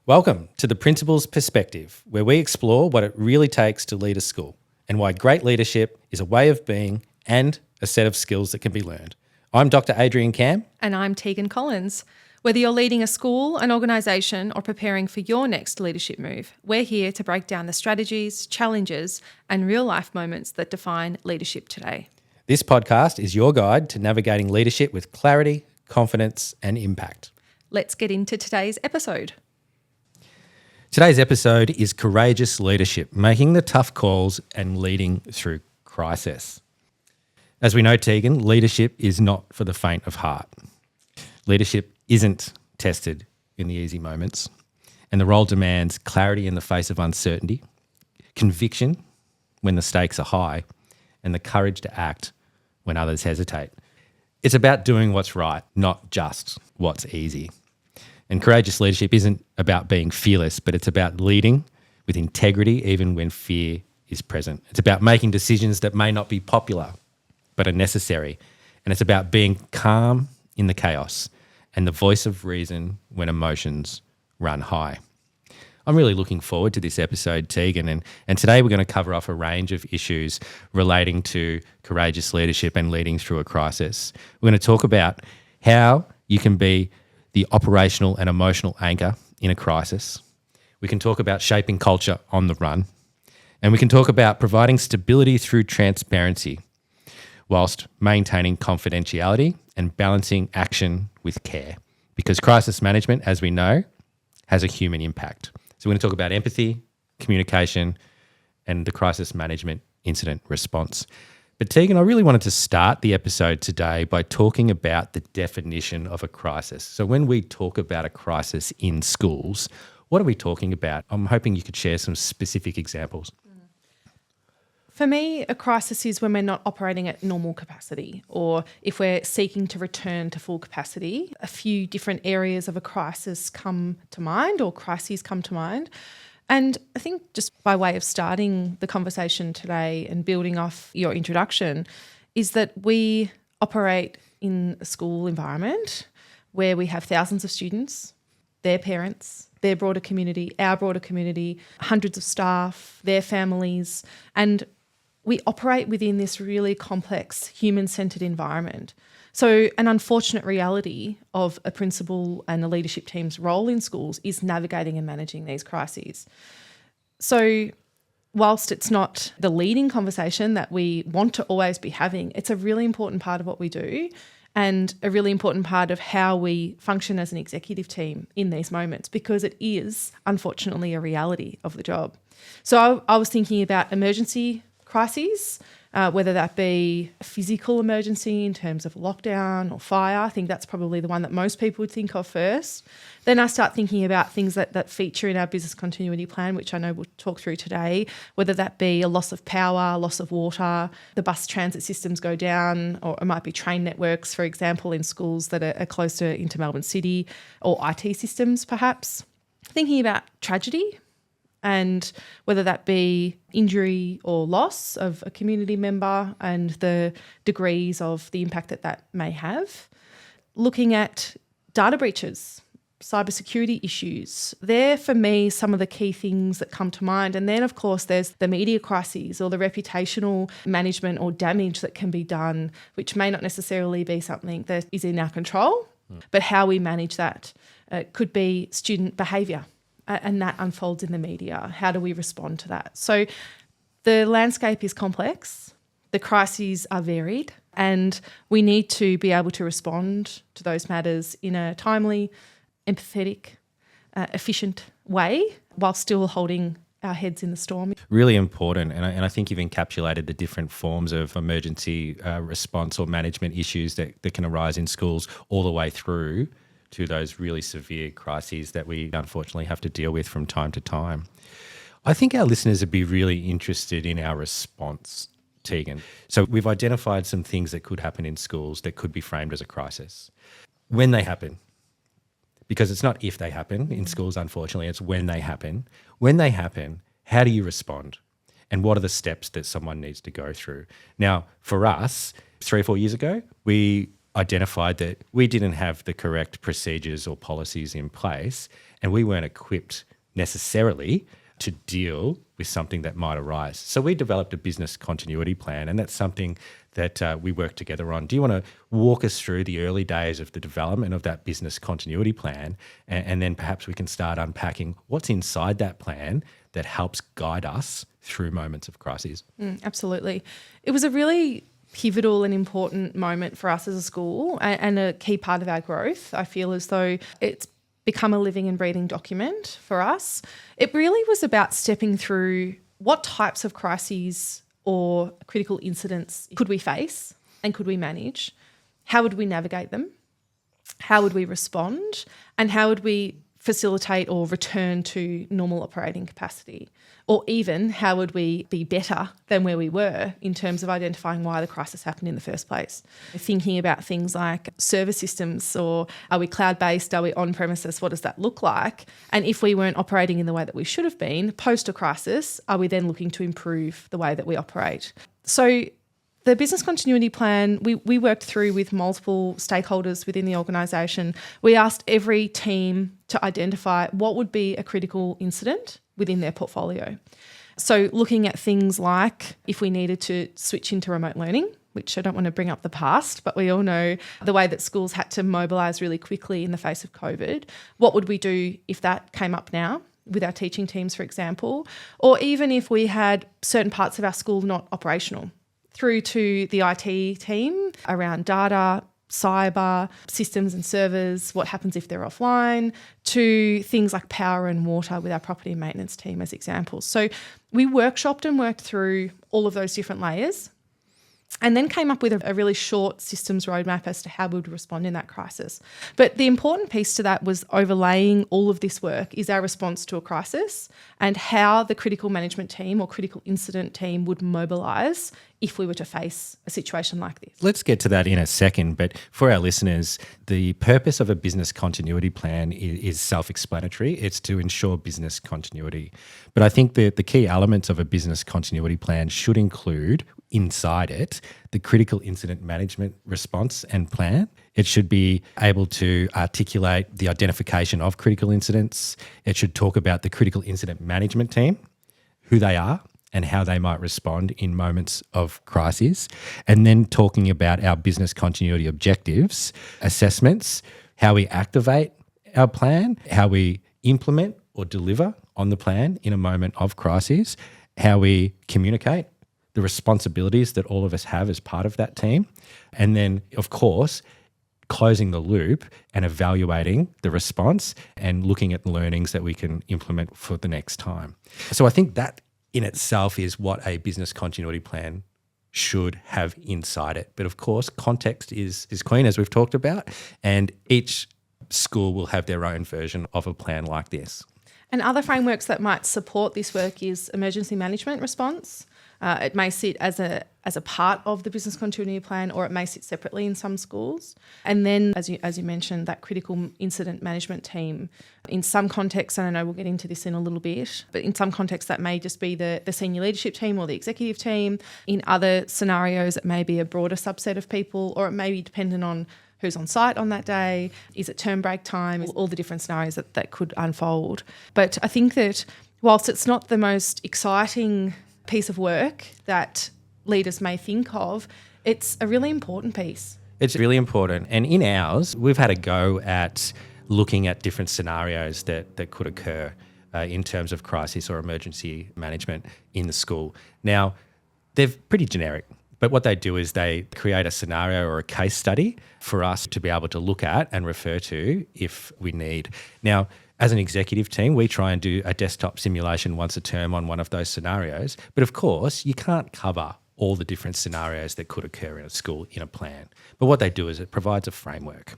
Welcome to the Principal's Perspective, where we explore what it really takes to lead a school and why great leadership is a way of being and a set of skills that can be learned. I'm Dr. Adrian Camm. And I'm Teagan Collins. Whether you're leading a school, an organisation, or preparing for your next leadership move, we're here to break down the strategies, challenges, and real-life moments that define leadership today. This podcast is your guide to navigating leadership with clarity, confidence, and impact. Let's get into today's episode. Today's episode is Courageous Leadership, making the tough calls and leading through crisis. As we know, Teagan, leadership is not for the faint of heart. Leadership isn't tested in the easy moments, and the role demands clarity in the face of uncertainty, conviction when the stakes are high, and the courage to act when others hesitate. It's about doing what's right, not just what's easy. And courageous leadership isn't about being fearless, but it's about leading with integrity even when fear is present. It's about making decisions that may not be popular, but are necessary. And it's about being calm in the chaos and the voice of reason when emotions run high. I'm really looking forward to this episode, Teagan, and today we're going to cover off a range of issues relating to courageous leadership and leading through a crisis. We're going to talk about how you can be the operational and emotional anchor in a crisis. We can talk about shaping culture on the run, and we can talk about providing stability through transparency whilst maintaining confidentiality and balancing action with care, because crisis management, as we know, has a human impact. So we're going to talk about empathy, communication, and the crisis management incident response. But Teagan, I really wanted to start the episode today by talking about the definition of a crisis. So when we talk about a crisis in schools, what are we talking about? I'm hoping you could share some specific examples. For me, a crisis is when we're not operating at normal capacity, or if we're seeking to return to full capacity. A few different areas of a crisis come to mind, or crises come to mind. And I think just by way of starting the conversation today and building off your introduction is that we operate in a school environment where we have thousands of students, their parents, their broader community, our broader community, hundreds of staff, their families, and we operate within this really complex human-centred environment. So an unfortunate reality of a principal and a leadership team's role in schools is navigating and managing these crises. So whilst it's not the leading conversation that we want to always be having, it's a really important part of what we do and a really important part of how we function as an executive team in these moments, because it is, unfortunately, a reality of the job. So I was thinking about emergency crises, whether that be a physical emergency in terms of lockdown or fire. I think that's probably the one that most people would think of first. Then I start thinking about things that feature in our business continuity plan, which I know we'll talk through today, whether that be a loss of power, loss of water, the bus transit systems go down, or it might be train networks, for example, in schools that are closer into Melbourne City, or IT systems perhaps. Thinking about tragedy, and whether that be injury or loss of a community member and the degrees of the impact that may have. Looking at data breaches, cybersecurity issues. They're, for me, some of the key things that come to mind. And then, of course, there's the media crises or the reputational management or damage that can be done, which may not necessarily be something that is in our control, but how we manage that. Could be student behaviour. And that unfolds in the media. How do we respond to that? So the landscape is complex, the crises are varied, and we need to be able to respond to those matters in a timely, empathetic, efficient way while still holding our heads in the storm. Really important, and I think you've encapsulated the different forms of emergency response or management issues that can arise in schools all the way through to those really severe crises that we unfortunately have to deal with from time to time. I think our listeners would be really interested in our response, Teagan. So we've identified some things that could happen in schools that could be framed as a crisis. When they happen, because it's not if they happen in schools, unfortunately, it's when they happen. When they happen, how do you respond? And what are the steps that someone needs to go through? Now, for us, 3 or 4 years ago, we identified that we didn't have the correct procedures or policies in place, and we weren't equipped necessarily to deal with something that might arise. So we developed a business continuity plan, and that's something that we work together on. Do you want to walk us through the early days of the development of that business continuity plan, and then perhaps we can start unpacking what's inside that plan that helps guide us through moments of crises? Absolutely. It was a really pivotal and important moment for us as a school and a key part of our growth. I feel as though it's become a living and breathing document for us. It really was about stepping through what types of crises or critical incidents could we face and could we manage? How would we navigate them? How would we respond? And how would we facilitate or return to normal operating capacity? Or even how would we be better than where we were in terms of identifying why the crisis happened in the first place? Thinking about things like server systems, or are we cloud-based, are we on-premises, what does that look like? And if we weren't operating in the way that we should have been, post a crisis, are we then looking to improve the way that we operate? So the business continuity plan, we worked through with multiple stakeholders within the organisation. We asked every team to identify what would be a critical incident within their portfolio. So looking at things like if we needed to switch into remote learning, which I don't want to bring up the past, but we all know the way that schools had to mobilise really quickly in the face of COVID. What would we do if that came up now with our teaching teams, for example? Or even if we had certain parts of our school not operational, through to the IT team around data, cyber, systems and servers, what happens if they're offline, to things like power and water with our property and maintenance team as examples. So we workshopped and worked through all of those different layers, and then came up with a really short systems roadmap as to how we would respond in that crisis. But the important piece to that was overlaying all of this work is our response to a crisis and how the critical management team or critical incident team would mobilise if we were to face a situation like this. Let's get to that in a second, but for our listeners, the purpose of a business continuity plan is self-explanatory. It's to ensure business continuity. But I think that the key elements of a business continuity plan should include inside it the critical incident management response and plan. It should be able to articulate the identification of critical incidents. It should talk about the critical incident management team, who they are, and how they might respond in moments of crisis. And then talking about our business continuity objectives, assessments, how we activate our plan, how we implement or deliver on the plan in a moment of crisis, how we communicate, the responsibilities that all of us have as part of that team. And then, of course, closing the loop and evaluating the response and looking at the learnings that we can implement for the next time. So I think that in itself is what a business continuity plan should have inside it. But of course, context is queen, as we've talked about, and each school will have their own version of a plan like this. And other frameworks that might support this work is emergency management response. It may sit as a part of the business continuity plan, or it may sit separately in some schools. And then, as you mentioned, that critical incident management team. In some contexts, and I know we'll get into this in a little bit, but in some contexts that may just be the senior leadership team or the executive team. In other scenarios, it may be a broader subset of people, or it may be dependent on who's on site on that day, is it term break time, all the different scenarios that could unfold. But I think that whilst it's not the most exciting piece of work that leaders may think of, it's a really important piece. It's really important. And in ours, we've had a go at looking at different scenarios that could occur in terms of crisis or emergency management in the school. Now, they're pretty generic, but what they do is they create a scenario or a case study for us to be able to look at and refer to if we need. Now, as an executive team, we try and do a desktop simulation once a term on one of those scenarios. But of course, you can't cover all the different scenarios that could occur in a school in a plan. But what they do is it provides a framework.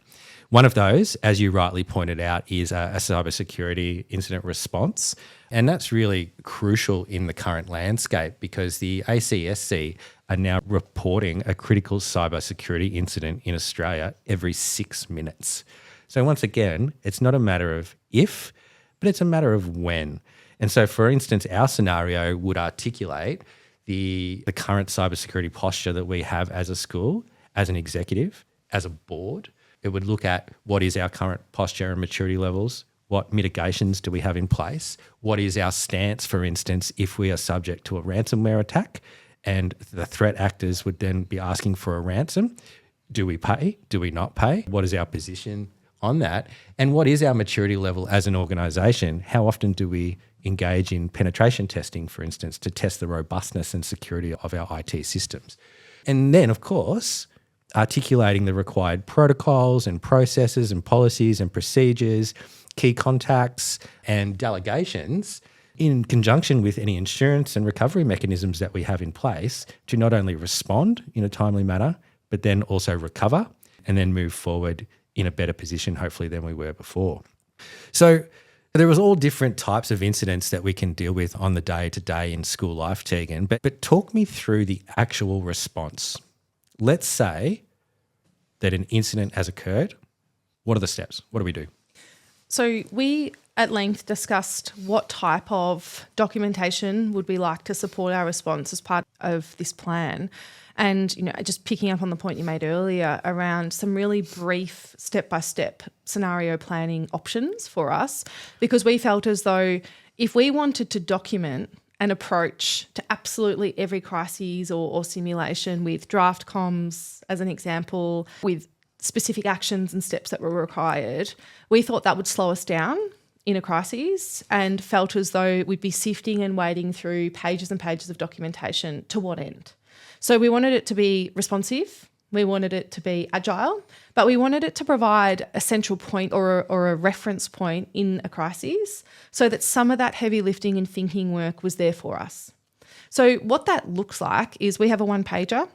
One of those, as you rightly pointed out, is a cybersecurity incident response. And that's really crucial in the current landscape because the ACSC are now reporting a critical cybersecurity incident in Australia every 6 minutes. So once again, it's not a matter of if, but it's a matter of when. And so, for instance, our scenario would articulate the current cybersecurity posture that we have as a school, as an executive, as a board. It would look at what is our current posture and maturity levels, what mitigations do we have in place, what is our stance, for instance, if we are subject to a ransomware attack and the threat actors would then be asking for a ransom. Do we pay? Do we not pay? What is our position on that? And what is our maturity level as an organisation? How often do we engage in penetration testing, for instance, to test the robustness and security of our IT systems? And then, of course, articulating the required protocols and processes and policies and procedures, key contacts and delegations in conjunction with any insurance and recovery mechanisms that we have in place to not only respond in a timely manner, but then also recover and then move forward in a better position, hopefully, than we were before. So there was all different types of incidents that we can deal with on the day-to-day in school life, Teagan, but talk me through the actual response. Let's say that an incident has occurred. What are the steps? What do we do? So we at length discussed what type of documentation would we like to support our response as part of this plan. And, just picking up on the point you made earlier around some really brief step-by-step scenario planning options for us, because we felt as though if we wanted to document an approach to absolutely every crisis or simulation with draft comms as an example, with specific actions and steps that were required, we thought that would slow us down in a crisis and felt as though we'd be sifting and wading through pages and pages of documentation. To what end? So we wanted it to be responsive, we wanted it to be agile, but we wanted it to provide a central point or a reference point in a crisis so that some of that heavy lifting and thinking work was there for us. So what that looks like is we have a one-pager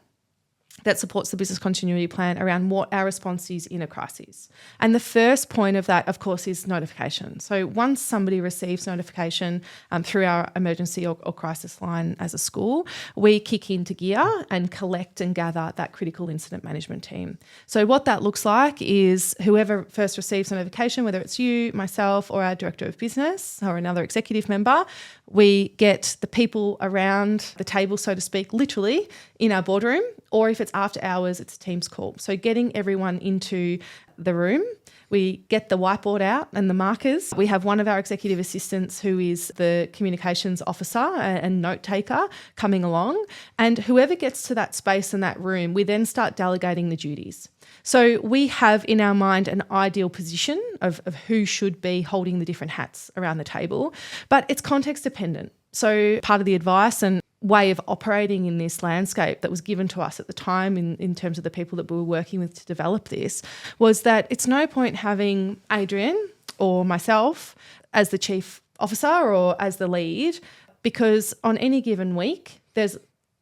that supports the business continuity plan around what our response is in a crisis. And the first point of that, of course, is notification. So once somebody receives notification through our emergency or crisis line as a school, we kick into gear and collect and gather that critical incident management team. So what that looks like is whoever first receives a notification, whether it's you, myself, or our director of business or another executive member, we get the people around the table, so to speak, literally in our boardroom, or if it's after hours, it's a Teams call. So getting everyone into the room, we get the whiteboard out and the markers. We have one of our executive assistants who is the communications officer and note taker coming along. And whoever gets to that space in that room, we then start delegating the duties. So we have in our mind an ideal position of who should be holding the different hats around the table, but it's context dependent. So part of the advice and way of operating in this landscape that was given to us at the time in terms of the people that we were working with to develop this was that it's no point having Adrian or myself as the chief officer or as the lead, because on any given week there's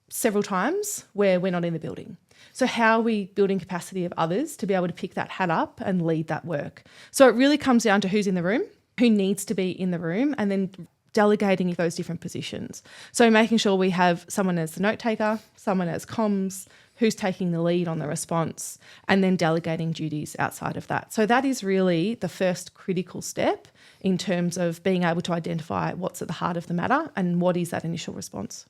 several times where we're not in the building. So how are we building capacity of others to be able to pick that hat up and lead that work? So it really comes down to who's in the room, who needs to be in the room, and then delegating those different positions. So making sure we have someone as the note taker, someone as comms, who's taking the lead on the response, and then delegating duties outside of that. So that is really the first critical step in terms of being able to identify what's at the heart of the matter and what is that initial response.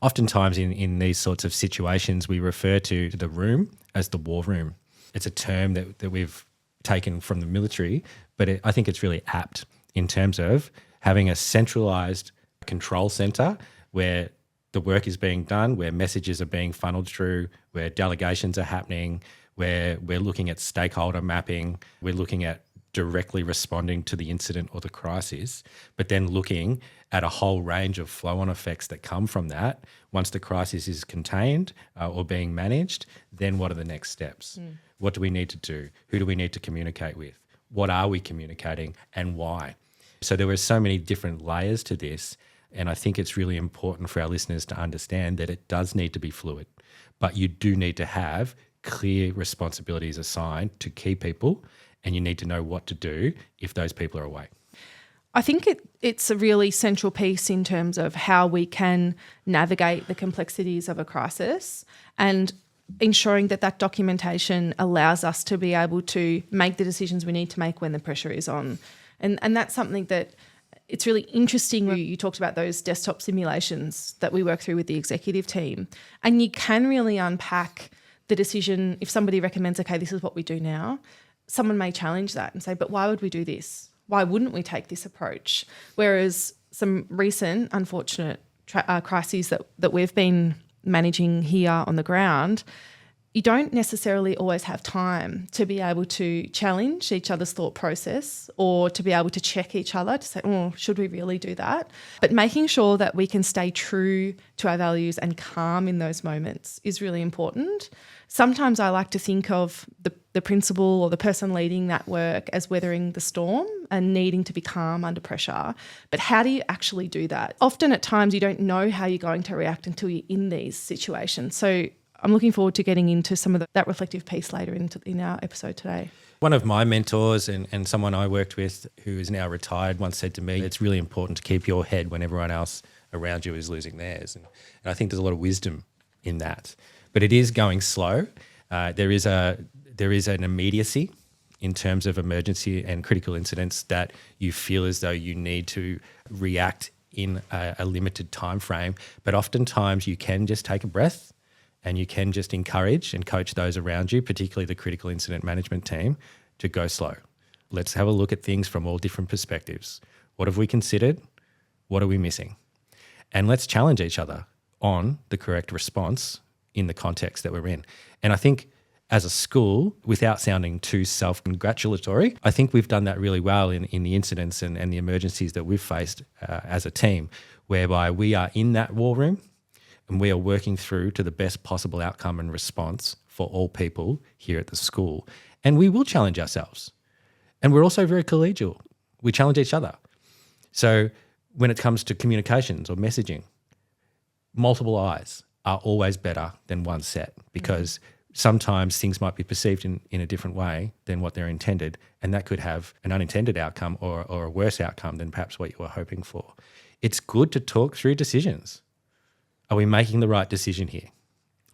Oftentimes in these sorts of situations, we refer to the room as the war room. It's a term that we've taken from the military, but I think it's really apt in terms of having a centralised control centre where the work is being done, where messages are being funneled through, where delegations are happening, where we're looking at stakeholder mapping, we're looking at directly responding to the incident or the crisis, but then looking at a whole range of flow-on effects that come from that. Once the crisis is contained or being managed, then what are the next steps? What do we need to do? Who do we need to communicate with? What are we communicating and why? So there were so many different layers to this, and I think it's really important for our listeners to understand that it does need to be fluid, but you do need to have clear responsibilities assigned to key people, and you need to know what to do if those people are away. I think it's a really central piece in terms of how we can navigate the complexities of a crisis and ensuring that documentation allows us to be able to make the decisions we need to make when the pressure is on. And that's something that it's really interesting. You talked about those desktop simulations that we work through with the executive team, and you can really unpack the decision, if somebody recommends, okay, this is what we do now, someone may challenge that and say, but why would we do this? Why wouldn't we take this approach? Whereas some recent unfortunate crises that we've been managing here on the ground, you don't necessarily always have time to be able to challenge each other's thought process or to be able to check each other to say, oh, should we really do that? But making sure that we can stay true to our values and calm in those moments is really important. Sometimes I like to think of the principal or the person leading that work as weathering the storm and needing to be calm under pressure. But how do you actually do that? Often at times you don't know how you're going to react until you're in these situations. So I'm looking forward to getting into some of that reflective piece later in our episode today. One of my mentors and someone I worked with who is now retired once said to me, it's really important to keep your head when everyone else around you is losing theirs. And I think there's a lot of wisdom in that. But it is going slow. There is an immediacy in terms of emergency and critical incidents that you feel as though you need to react in a limited time frame. But oftentimes you can just take a breath and you can just encourage and coach those around you, particularly the critical incident management team, to go slow. Let's have a look at things from all different perspectives. What have we considered? What are we missing? And let's challenge each other on the correct response in the context that we're in. And I think as a school, without sounding too self-congratulatory, I think we've done that really well in the incidents and the emergencies that we've faced as a team, whereby we are in that war room and we are working through to the best possible outcome and response for all people here at the school. And we will challenge ourselves. And we're also very collegial. We challenge each other. So when it comes to communications or messaging, multiple eyes are always better than one set, because sometimes things might be perceived in a different way than what they're intended, and that could have an unintended outcome or a worse outcome than perhaps what you were hoping for. It's good to talk through decisions. Are we making the right decision here?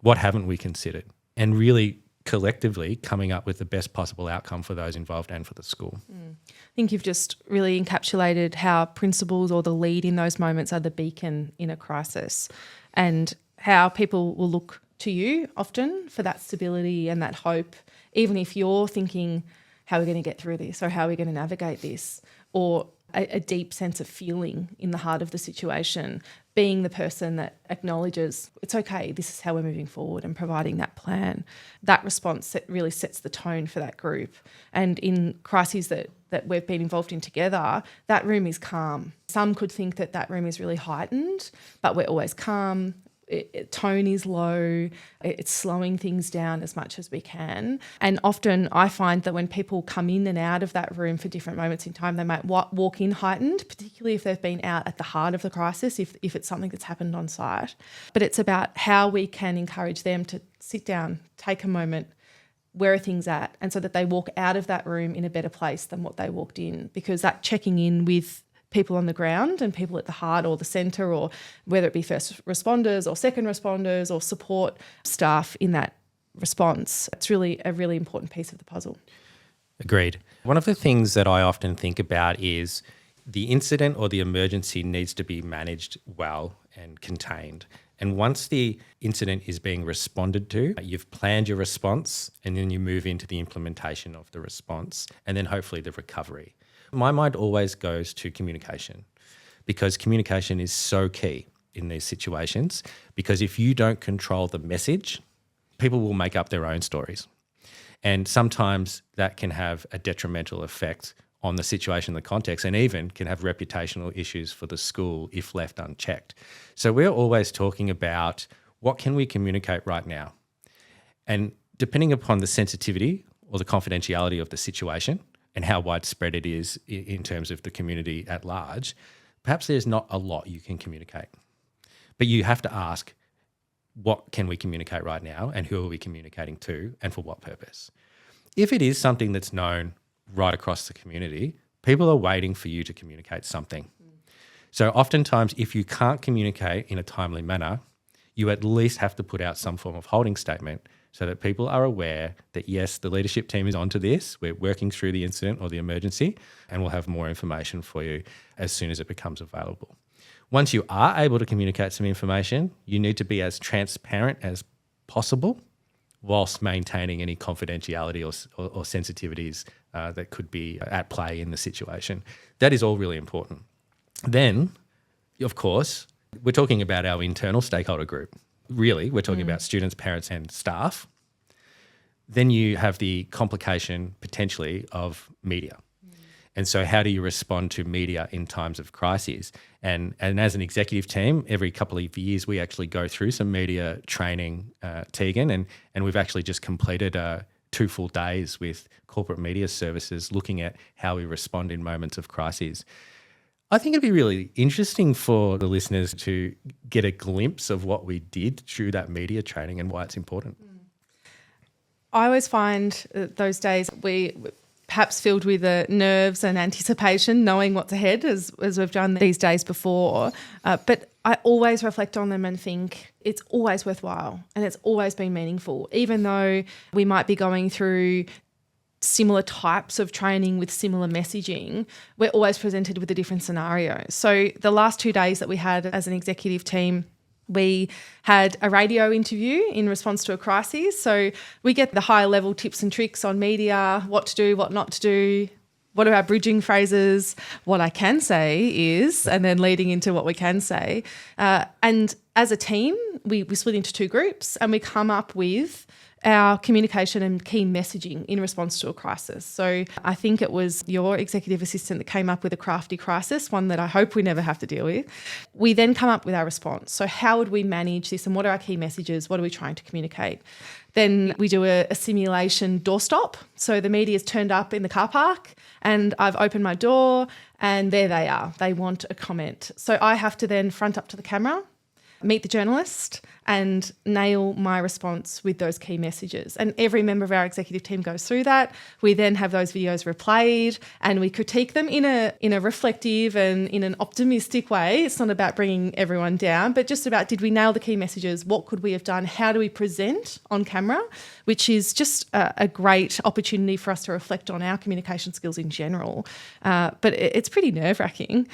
What haven't we considered? And really collectively coming up with the best possible outcome for those involved and for the school. I think you've just really encapsulated how principals or the lead in those moments are the beacon in a crisis, and how people will look to you often for that stability and that hope, even if you're thinking, how are we going to get through this, or how are we going to navigate this, or a deep sense of feeling in the heart of the situation, being the person that acknowledges it's okay, this is how we're moving forward, and providing that plan. That response really sets the tone for that group. And in crises that we've been involved in together, that room is calm. Some could think that room is really heightened, but we're always calm. Tone is low, it's slowing things down as much as we can. And often I find that when people come in and out of that room for different moments in time, they might walk in heightened, particularly if they've been out at the heart of the crisis, if it's something that's happened on site. But it's about how we can encourage them to sit down, take a moment, where are things at, and so that they walk out of that room in a better place than what they walked in, because that checking in with people on the ground and people at the heart or the centre, or whether it be first responders or second responders or support staff in that response, it's really a really important piece of the puzzle. Agreed. One of the things that I often think about is the incident or the emergency needs to be managed well and contained. And once the incident is being responded to, you've planned your response, and then you move into the implementation of the response, and then hopefully the recovery. My mind always goes to communication, because communication is so key in these situations, because if you don't control the message, people will make up their own stories. And sometimes that can have a detrimental effect on the situation, the context, and even can have reputational issues for the school if left unchecked. So we're always talking about what can we communicate right now? And depending upon the sensitivity or the confidentiality of the situation, and how widespread it is in terms of the community at large, perhaps there's not a lot you can communicate. But you have to ask, what can we communicate right now, and who are we communicating to, and for what purpose? If it is something that's known right across the community, people are waiting for you to communicate something. So oftentimes, if you can't communicate in a timely manner, you at least have to put out some form of holding statement so that people are aware that, yes, the leadership team is onto this, we're working through the incident or the emergency, and we'll have more information for you as soon as it becomes available. Once you are able to communicate some information, you need to be as transparent as possible whilst maintaining any confidentiality or sensitivities that could be at play in the situation. That is all really important. Then, of course, we're talking about our internal stakeholder group. Really, we're talking about students, parents and staff. Then you have the complication potentially of media. And so how do you respond to media in times of crises? And as an executive team, every couple of years we actually go through some media training, Teagan, and we've actually just completed 2 full days with corporate media services looking at how we respond in moments of crises. I think it'd be really interesting for the listeners to get a glimpse of what we did through that media training and why it's important. I always find those days we perhaps filled with nerves and anticipation, knowing what's ahead as we've done these days before. But I always reflect on them and think it's always worthwhile and it's always been meaningful, even though we might be going through similar types of training with similar messaging. We're always presented with a different scenario. So the last 2 days that we had as an executive team, we had a radio interview in response to a crisis. So we get the higher level tips and tricks on media, what to do, what not to do, what are our bridging phrases, what I can say is, and then leading into what we can say. And as a team, we split into 2 groups and we come up with our communication and key messaging in response to a crisis. So I think it was your executive assistant that came up with a crafty crisis, one that I hope we never have to deal with. We then come up with our response. So how would we manage this and what are our key messages? What are we trying to communicate? Then we do a simulation doorstop. So the media's turned up in the car park and I've opened my door and there they are. They want a comment. So I have to then front up to the camera, meet the journalist and nail my response with those key messages. And every member of our executive team goes through that. We then have those videos replayed and we critique them in a reflective and in an optimistic way. It's not about bringing everyone down, but just about did we nail the key messages? What could we have done? How do we present on camera? Which is just a great opportunity for us to reflect on our communication skills in general. But it's pretty nerve-wracking.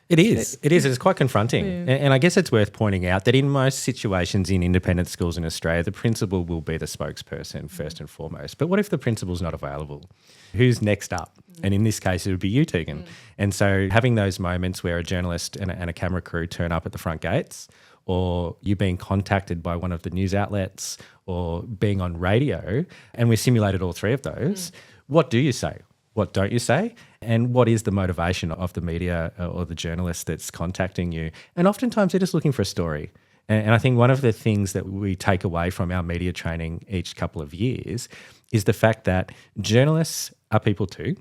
It is. It's quite confronting. Yeah. And I guess it's worth pointing out that in most situations in independent schools in Australia, the principal will be the spokesperson first and foremost. But what if the principal's not available? Who's next up? And in this case, it would be you, Teagan. And so having those moments where a journalist and a camera crew turn up at the front gates, or you being contacted by one of the news outlets, or being on radio, and we simulated all 3 of those, what do you say? What don't you say? And what is the motivation of the media or the journalist that's contacting you? And oftentimes they're just looking for a story. And I think one of the things that we take away from our media training each couple of years is the fact that journalists are people too,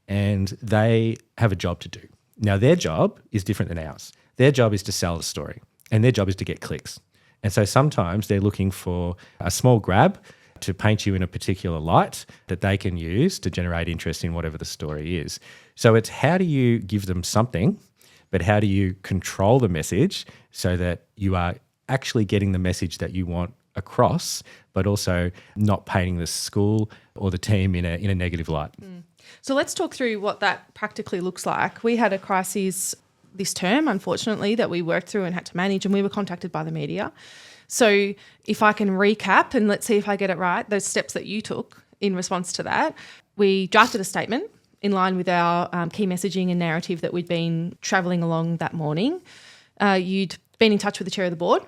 and they have a job to do. Now, their job is different than ours. Their job is to sell the story, and their job is to get clicks. And so sometimes they're looking for a small grab to paint you in a particular light that they can use to generate interest in whatever the story is. So it's how do you give them something, but how do you control the message so that you are actually getting the message that you want across, but also not painting the school or the team in a negative light. So let's talk through what that practically looks like. We had a crisis this term, unfortunately, that we worked through and had to manage, and we were contacted by the media. So if I can recap, and let's see if I get it right, those steps that you took in response to that, we drafted a statement in line with our key messaging and narrative that we'd been travelling along that morning. You'd been in touch with the chair of the board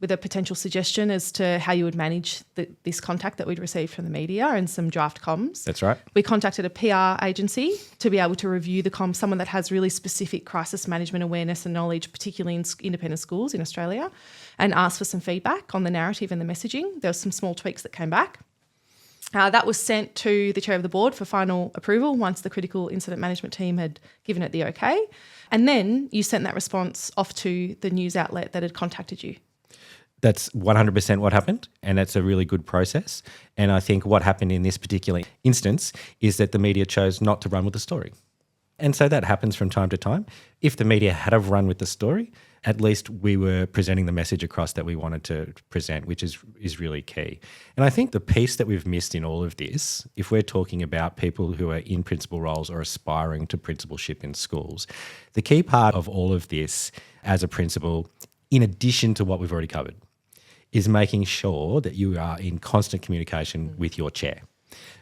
with a potential suggestion as to how you would manage this contact that we'd received from the media and some draft comms. That's right. We contacted a PR agency to be able to review the comms, someone that has really specific crisis management awareness and knowledge, particularly in independent schools in Australia, and asked for some feedback on the narrative and the messaging. There were some small tweaks that came back. That was sent to the chair of the board for final approval once the critical incident management team had given it the okay. And then you sent that response off to the news outlet that had contacted you. That's 100% what happened, and that's a really good process. And I think what happened in this particular instance is that the media chose not to run with the story. And so that happens from time to time. If the media had have run with the story, at least we were presenting the message across that we wanted to present, which is really key. And I think the piece that we've missed in all of this, if we're talking about people who are in principal roles or aspiring to principalship in schools, the key part of all of this as a principal, in addition to what we've already covered, is making sure that you are in constant communication with your chair,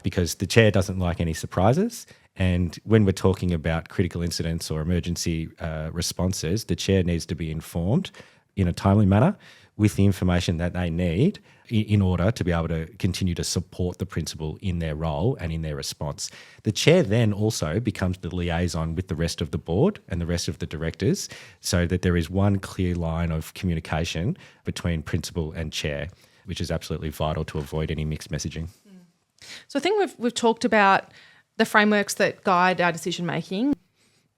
because the chair doesn't like any surprises. And when we're talking about critical incidents or emergency responses, the chair needs to be informed in a timely manner with the information that they need in order to be able to continue to support the principal in their role and in their response. The chair then also becomes the liaison with the rest of the board and the rest of the directors, so that there is one clear line of communication between principal and chair, which is absolutely vital to avoid any mixed messaging. So I think we've talked about the frameworks that guide our decision making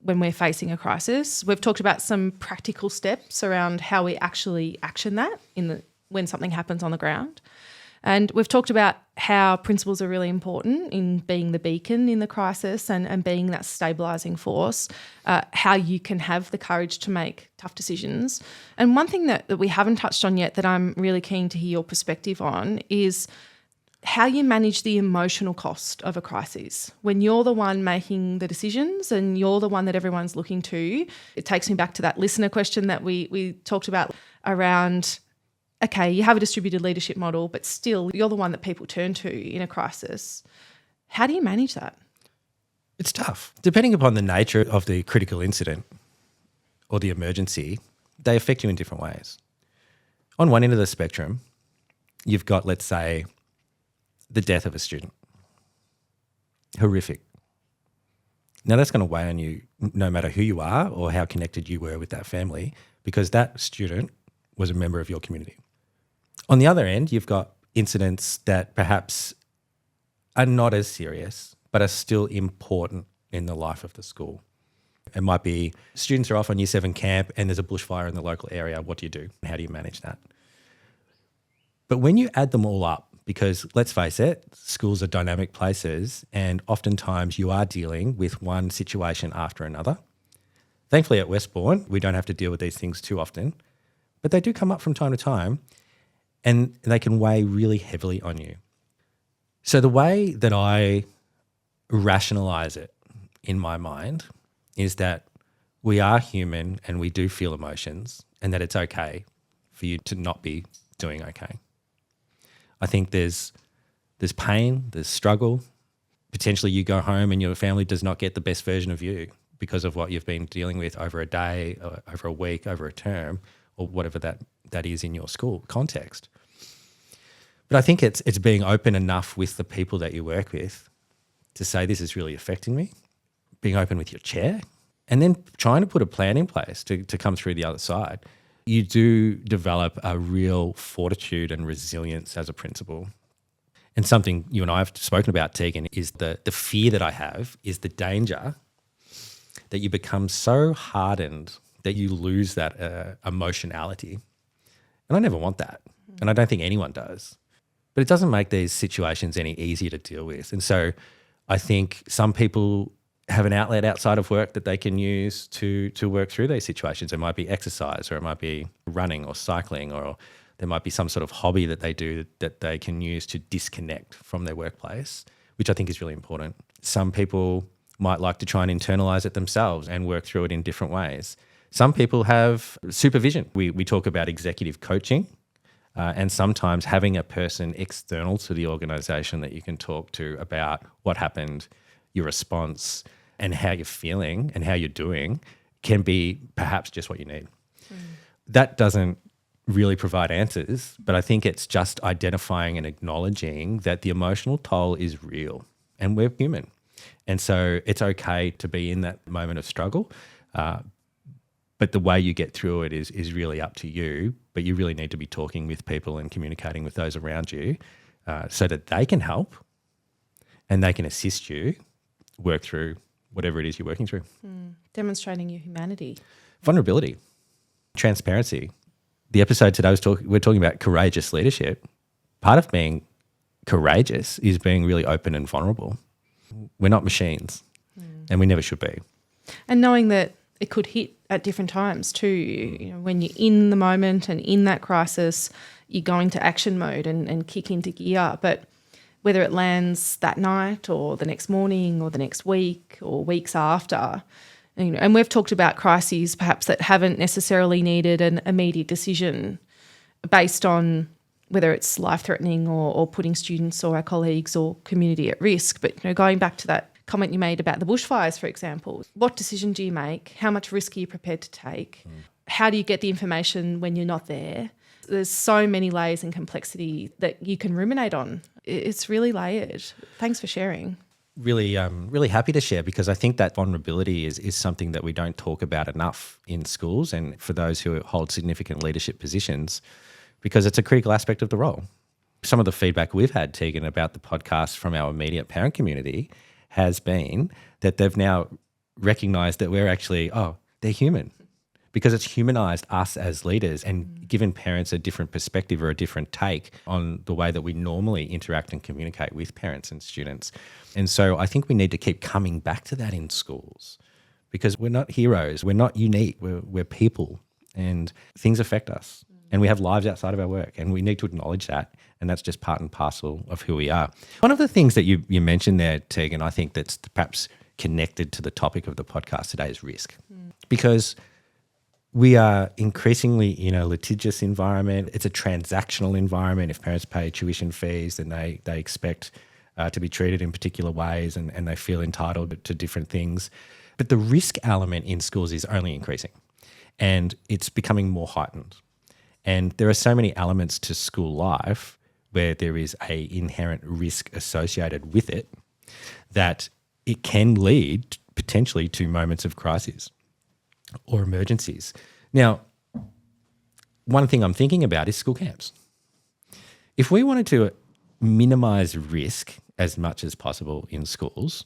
when we're facing a crisis. We've talked about some practical steps around how we actually action that when something happens on the ground. And we've talked about how principals are really important in being the beacon in the crisis and being that stabilising force, how you can have the courage to make tough decisions. And one thing that we haven't touched on yet that I'm really keen to hear your perspective on is how you manage the emotional cost of a crisis. When you're the one making the decisions and you're the one that everyone's looking to, it takes me back to that listener question that we talked about around, okay, you have a distributed leadership model, but still you're the one that people turn to in a crisis. How do you manage that? It's tough. Depending upon the nature of the critical incident or the emergency, they affect you in different ways. On one end of the spectrum, you've got, let's say, the death of a student. Horrific. Now that's going to weigh on you no matter who you are or how connected you were with that family, because that student was a member of your community. On the other end, you've got incidents that perhaps are not as serious but are still important in the life of the school. It might be students are off on Year 7 camp and there's a bushfire in the local area. What do you do? How do you manage that? But when you add them all up, because let's face it, schools are dynamic places and oftentimes you are dealing with one situation after another. Thankfully at Westbourne, we don't have to deal with these things too often, but they do come up from time to time and they can weigh really heavily on you. So the way that I rationalise it in my mind is that we are human and we do feel emotions, and that it's okay for you to not be doing okay. I think there's pain, there's struggle. Potentially you go home and your family does not get the best version of you because of what you've been dealing with over a day, or over a week, over a term, or whatever that is in your school context. But I think it's being open enough with the people that you work with to say, this is really affecting me, being open with your chair, and then trying to put a plan in place to come through the other side. You do develop a real fortitude and resilience as a principal. And something you and I have spoken about, Teagan, is the fear that I have is the danger that you become so hardened that you lose that emotionality. And I never want that. And I don't think anyone does. But it doesn't make these situations any easier to deal with. And so I think some people have an outlet outside of work that they can use to work through these situations. It might be exercise, or it might be running or cycling, or there might be some sort of hobby that they do that they can use to disconnect from their workplace, which I think is really important. Some people might like to try and internalize it themselves and work through it in different ways. Some people have supervision. We talk about executive coaching, and sometimes having a person external to the organisation that you can talk to about what happened, your response, and how you're feeling and how you're doing can be perhaps just what you need. That doesn't really provide answers, but I think it's just identifying and acknowledging that the emotional toll is real and we're human. And so it's okay to be in that moment of struggle, but the way you get through it is really up to you, but you really need to be talking with people and communicating with those around you so that they can help and they can assist you work through whatever it is you're working through. Demonstrating your humanity. Vulnerability, transparency. The episode today we're talking about courageous leadership. Part of being courageous is being really open and vulnerable. We're not machines, and we never should be. And knowing that it could hit at different times too. You know, when you're in the moment and in that crisis, you go into action mode and kick into gear. But whether it lands that night or the next morning or the next week or weeks after, and we've talked about crises perhaps that haven't necessarily needed an immediate decision based on whether it's life-threatening or putting students or our colleagues or community at risk. But going back to that comment you made about the bushfires, for example, what decision do you make? How much risk are you prepared to take? How do you get the information when you're not there? There's so many layers and complexity that you can ruminate on. It's really layered. Thanks for sharing. Really happy to share, because I think that vulnerability is something that we don't talk about enough in schools and for those who hold significant leadership positions, because it's a critical aspect of the role. Some of the feedback we've had, Teagan, about the podcast from our immediate parent community has been that they've now recognised that we're actually, they're human, because it's humanised us as leaders and given parents a different perspective or a different take on the way that we normally interact and communicate with parents and students. And so I think we need to keep coming back to that in schools, because we're not heroes, we're not unique, we're people, and things affect us. And we have lives outside of our work, and we need to acknowledge that. And that's just part and parcel of who we are. One of the things that you mentioned there, Teagan, I think that's perhaps connected to the topic of the podcast today is risk. Because we are increasingly in a litigious environment. It's a transactional environment. If parents pay tuition fees, then they expect to be treated in particular ways, and they feel entitled to different things. But the risk element in schools is only increasing, and it's becoming more heightened. And there are so many elements to school life where there is an inherent risk associated with it that it can lead potentially to moments of crisis or emergencies. Now, one thing I'm thinking about is school camps. If we wanted to minimise risk as much as possible in schools,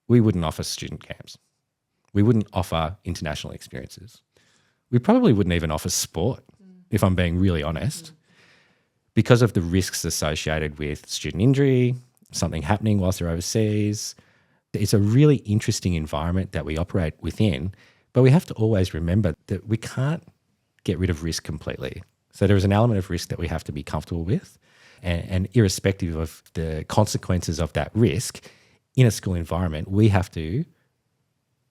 we wouldn't offer student camps. We wouldn't offer international experiences. We probably wouldn't even offer sport, if I'm being really honest, because of the risks associated with student injury, something happening whilst they're overseas. It's a really interesting environment that we operate within, but we have to always remember that we can't get rid of risk completely. So there is an element of risk that we have to be comfortable with, and irrespective of the consequences of that risk, in a school environment, we have to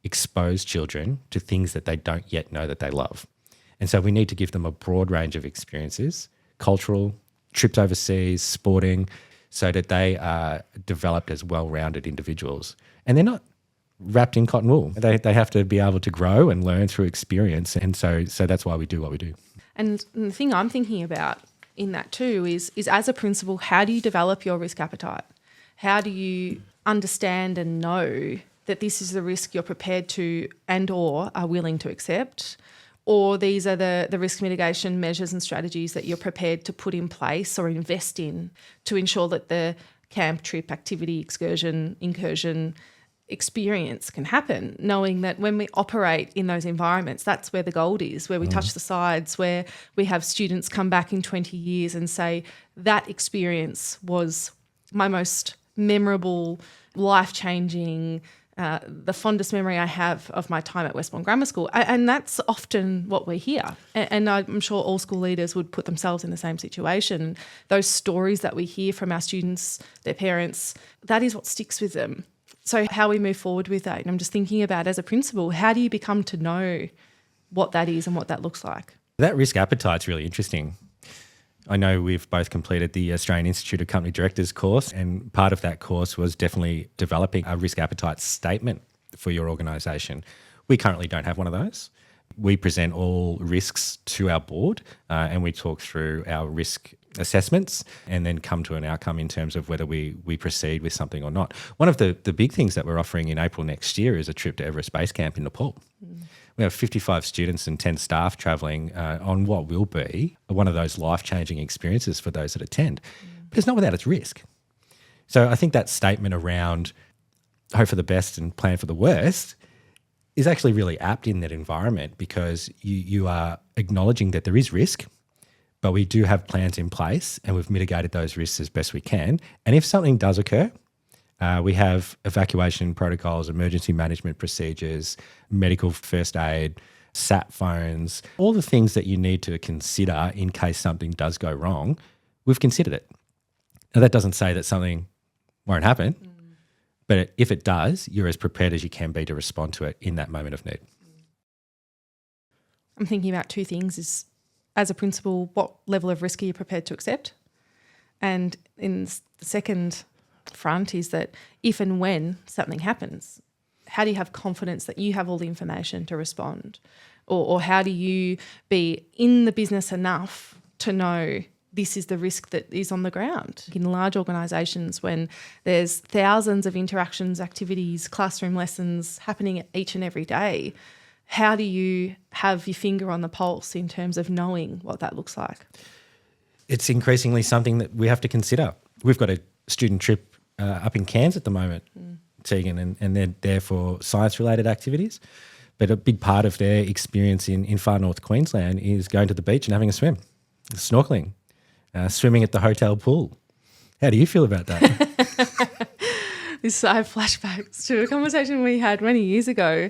expose children to things that they don't yet know that they love. And so we need to give them a broad range of experiences, cultural, trips overseas, sporting, so that they are developed as well-rounded individuals. And they're not wrapped in cotton wool. They have to be able to grow and learn through experience. And so that's why we do what we do. And the thing I'm thinking about in that too is as a principal, how do you develop your risk appetite? How do you understand and know that this is the risk you're prepared to and or are willing to accept? Or these are the risk mitigation measures and strategies that you're prepared to put in place or invest in to ensure that the camp, trip, activity, excursion, incursion experience can happen, knowing that when we operate in those environments, that's where the gold is, where we touch the sides, where we have students come back in 20 years and say, that experience was my most memorable, life-changing, the fondest memory I have of my time at Westbourne Grammar School. And that's often what we hear. And I'm sure all school leaders would put themselves in the same situation. Those stories that we hear from our students, their parents, that is what sticks with them. So how we move forward with that, and I'm just thinking about, as a principal, how do you become to know what that is and what that looks like? That risk appetite's really interesting. I know we've both completed the Australian Institute of Company Directors course, and part of that course was definitely developing a risk appetite statement for your organisation. We currently don't have one of those. We present all risks to our board and we talk through our risk assessments and then come to an outcome in terms of whether we proceed with something or not. One of the big things that we're offering in April next year is a trip to Everest Base Camp in Nepal. We have 55 students and 10 staff travelling on what will be one of those life-changing experiences for those that attend. But it's not without its risk. So I think that statement around hope for the best and plan for the worst is actually really apt in that environment, because you are acknowledging that there is risk, but we do have plans in place and we've mitigated those risks as best we can. And if something does occur, we have evacuation protocols, emergency management procedures, medical first aid, sat phones, all the things that you need to consider in case something does go wrong. We've considered it. Now, that doesn't say that something won't happen, but if it does, you're as prepared as you can be to respond to it in that moment of need. I'm thinking about two things: is, as a principal, what level of risk are you prepared to accept? And in the second front is that if and when something happens, how do you have confidence that you have all the information to respond? Or how do you be in the business enough to know this is the risk that is on the ground? In large organisations, when there's thousands of interactions, activities, classroom lessons happening each and every day, how do you have your finger on the pulse in terms of knowing what that looks like? It's increasingly something that we have to consider. We've got a student trip up in Cairns at the moment, Teagan, and they're there for science-related activities. But a big part of their experience in far north Queensland is going to the beach and having a swim, snorkeling, swimming at the hotel pool. How do you feel about that? I have flashbacks to a conversation we had many years ago.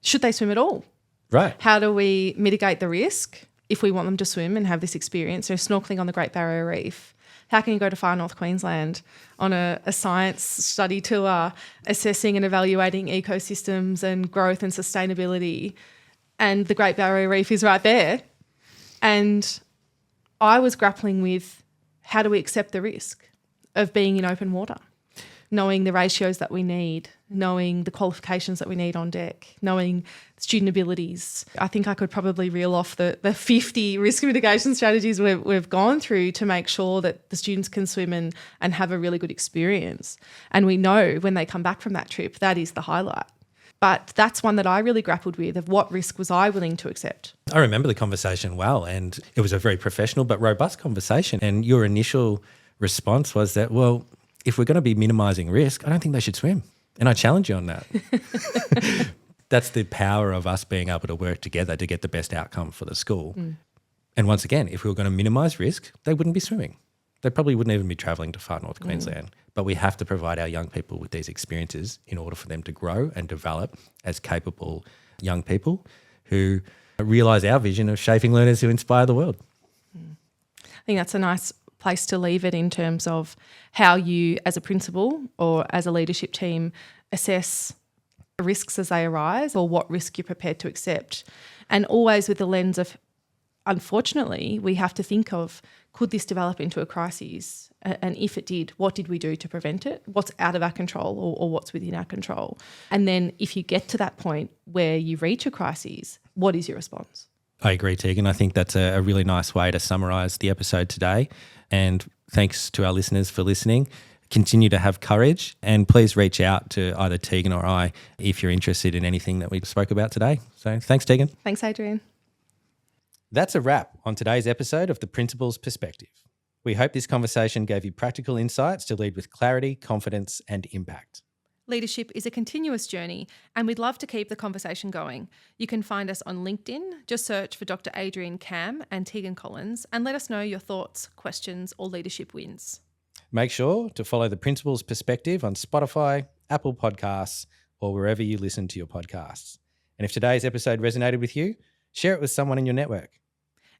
Should they swim at all? Right. How do we mitigate the risk if we want them to swim and have this experience? So snorkeling on the Great Barrier Reef. How can you go to far north Queensland on a science study tour, assessing and evaluating ecosystems and growth and sustainability, and the Great Barrier Reef is right there? And I was grappling with, how do we accept the risk of being in open water? Knowing the ratios that we need, knowing the qualifications that we need on deck, knowing student abilities. I think I could probably reel off the 50 risk mitigation strategies we've gone through to make sure that the students can swim and have a really good experience. And we know when they come back from that trip, that is the highlight. But that's one that I really grappled with, of what risk was I willing to accept. I remember the conversation well, and it was a very professional but robust conversation. And your initial response was that, well, if we're going to be minimising risk, I don't think they should swim. And I challenge you on that. That's the power of us being able to work together to get the best outcome for the school. And once again, if we were going to minimise risk, they wouldn't be swimming. They probably wouldn't even be travelling to far north Queensland. But we have to provide our young people with these experiences in order for them to grow and develop as capable young people who realise our vision of shaping learners who inspire the world. I think that's a nice place to leave it in terms of how you, as a principal or as a leadership team, assess risks as they arise, or what risk you're prepared to accept. And always with the lens of, unfortunately, we have to think of, could this develop into a crisis? And if it did, what did we do to prevent it? What's out of our control or what's within our control? And then if you get to that point where you reach a crisis, what is your response? I agree, Teagan. I think that's a really nice way to summarise the episode today. And thanks to our listeners for listening. Continue to have courage, and please reach out to either Teagan or I if you're interested in anything that we spoke about today. So thanks, Teagan. Thanks, Adrian. That's a wrap on today's episode of The Principal's Perspective. We hope this conversation gave you practical insights to lead with clarity, confidence, and impact. Leadership is a continuous journey, and we'd love to keep the conversation going. You can find us on LinkedIn. Just search for Dr. Adrian Camm and Teagan Collins and let us know your thoughts, questions, or leadership wins. Make sure to follow The Principal's Perspective on Spotify, Apple Podcasts, or wherever you listen to your podcasts. And if today's episode resonated with you, share it with someone in your network.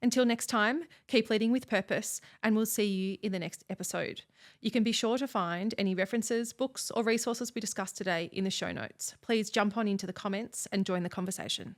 Until next time, keep leading with purpose, and we'll see you in the next episode. You can be sure to find any references, books, or resources we discussed today in the show notes. Please jump on into the comments and join the conversation.